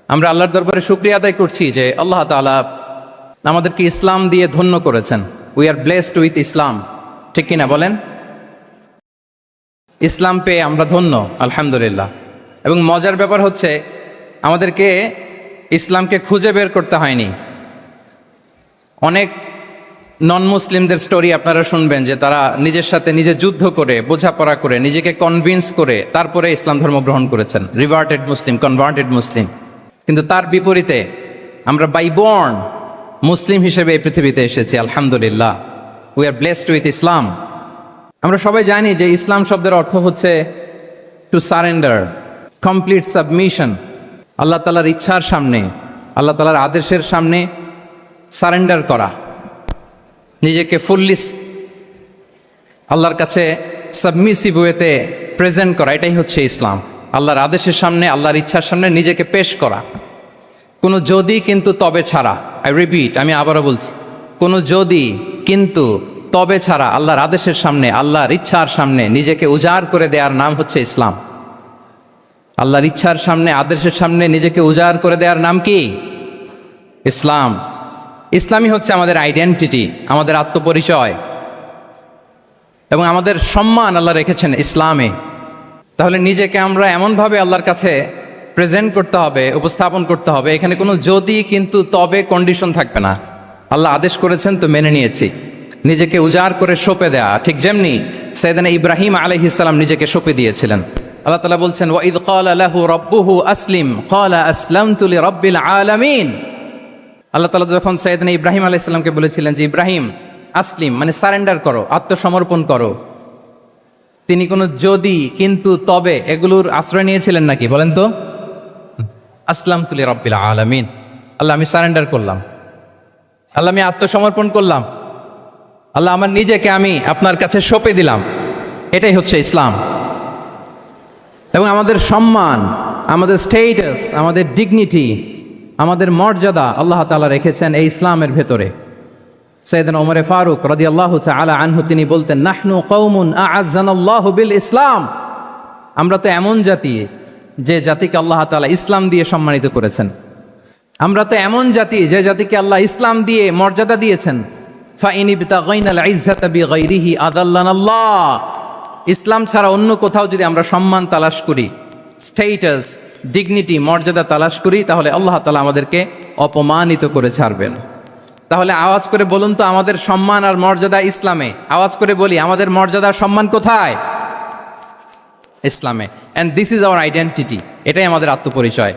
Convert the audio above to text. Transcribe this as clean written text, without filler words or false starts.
আমরা আল্লাহর দরবারে শুকরিয়া আদায় করছি যে আল্লাহ তাআলা আমাদেরকে ইসলাম দিয়ে ধন্য করেছেন। উই আর ব্লেসড উইথ ইসলাম, ঠিক কিনা বলেন? ইসলাম পেয়ে আমরা ধন্য, আলহামদুলিল্লাহ। এবং মজার ব্যাপার হচ্ছে আমাদেরকে ইসলামকে খুঁজে বের করতে হয়নি। অনেক নন মুসলিমদের স্টোরি আপনারা শুনবেন যে তারা নিজের সাথে নিজে যুদ্ধ করে, বোঝাপড়া করে, নিজেকে কনভিন্স করে তারপরে ইসলাম ধর্ম গ্রহণ করেছেন, রিভার্টেড মুসলিম, কনভার্টেড মুসলিম। কিন্তু তার বিপরীতে আমরা বাই বর্ন মুসলিম হিসেবে এই পৃথিবীতে এসেছি, আলহামদুলিল্লাহ। উই আর ব্লেসড উইথ ইসলাম। আমরা সবাই জানি যে ইসলাম শব্দের অর্থ হচ্ছে টু সারেন্ডার, কমপ্লিট সাবমিশন। আল্লাহ তাআলার ইচ্ছার সামনে, আল্লাহ তাআলার আদেশের সামনে সারেন্ডার করা, নিজেকে ফুললি আল্লাহর কাছে সাবমিসিভ ওয়েতে প্রেজেন্ট করা, এটাই হচ্ছে ইসলাম। আল্লাহর আদেশের সামনে, আল্লাহর ইচ্ছার সামনে নিজেকে পেশ করা, কোনো যদি কিন্তু তবে ছাড়া। আই রিপিট, আমি আবারও বলছি, কোনো যদি কিন্তু তবে ছাড়া আল্লাহর আদেশের সামনে, আল্লাহর ইচ্ছার সামনে নিজেকে উজাড় করে দেওয়ার নাম হচ্ছে ইসলাম। আল্লাহর ইচ্ছার সামনে, আদেশের সামনে নিজেকে উজাড় করে দেওয়ার নাম কি? ইসলাম। ইসলামই হচ্ছে আমাদের আইডেন্টিটি, আমাদের আত্মপরিচয় এবং আমাদের সম্মান আল্লাহ রেখেছেন ইসলামে। তাহলে নিজেকে আমরা এমনভাবে আল্লাহর কাছে প্রেজেন্ট করতে হবে, উপস্থাপন করতে হবে, এখানে কোনো যদি কিন্তু তবে কন্ডিশন থাকবে না। আল্লাহ আদেশ করেছেন তো মেনে নিয়েছি। নিজেকে উজাড় করে সঁপে দেয়া, ঠিক যেমনি সাইয়েদনা ইব্রাহিম আলাইহিস সালাম নিজেকে সঁপে দিয়েছিলেন। আল্লাহ তাআলা বলছেন, ওয়া ইয ক্বালা লাহু রাব্বুহু আসলিম ক্বালা আসলামতু লিরাব্বিল আলামিন। আল্লাহ তাআলা যখন সাইয়েদনা ইব্রাহিম আলাইহিস সালামকে বলেছিলেন যে ইব্রাহিম আসলিম মানে সারেন্ডার করো, আত্মসমর্পণ করো, তিনি কোনো যদি কিন্তু তবে এগুলোর আশ্রয় নিয়েছিলেন নাকি? বলেন তো। আসলামতু লিরাব্বিল আলামিন, আল্লাহ আমি সারেন্ডার করলাম, আল্লাহ আমি আত্মসমর্পণ করলাম, আল্লাহ আমার নিজেকে আমি আপনার কাছে সঁপে দিলাম। এটাই হচ্ছে ইসলাম। এবং আমাদের সম্মান, আমাদের স্টেটাস, আমাদের ডিগনিটি, আমাদের মর্যাদা আল্লাহ তাআলা রেখেছেন এই ইসলামের ভেতরে। সাইয়েদনা ওমর ফারুক রাদিয়াল্লাহু তাআলা আনহু তিনি বলতেন, নাহনু কওমুন আ'আজ্জানাল্লাহু বিল ইসলাম। আমরা তো এমন জাতি যে জাতিকে আল্লাহ তাআলা ইসলাম দিয়ে সম্মানিত করেছেন। আমরা তো এমন জাতি যে জাতিকে আল্লাহ ইসলাম দিয়ে মর্যাদা দিয়েছেন। ফাইন ইবতাগাইনাল ইজ্জাতা বিগাইরিহি আযাল্লানাল্লাহ। ইসলাম ছাড়া অন্য কোথাও যদি আমরা সম্মান তালাশ করি, স্টেটাস, ডিগনিটি, মর্যাদা তালাশ করি, তাহলে আল্লাহ তাআলা আমাদেরকে অপমানিত করে ছাড়বেন। তাহলে আওয়াজ করে বলুন তো, আমাদের সম্মান আর মর্যাদা ইসলামে। আওয়াজ করে বলি, আমাদের মর্যাদা সম্মান কোথায়? ইসলামে। And this is our identity. এটাই আমাদের আত্মপরিচয়।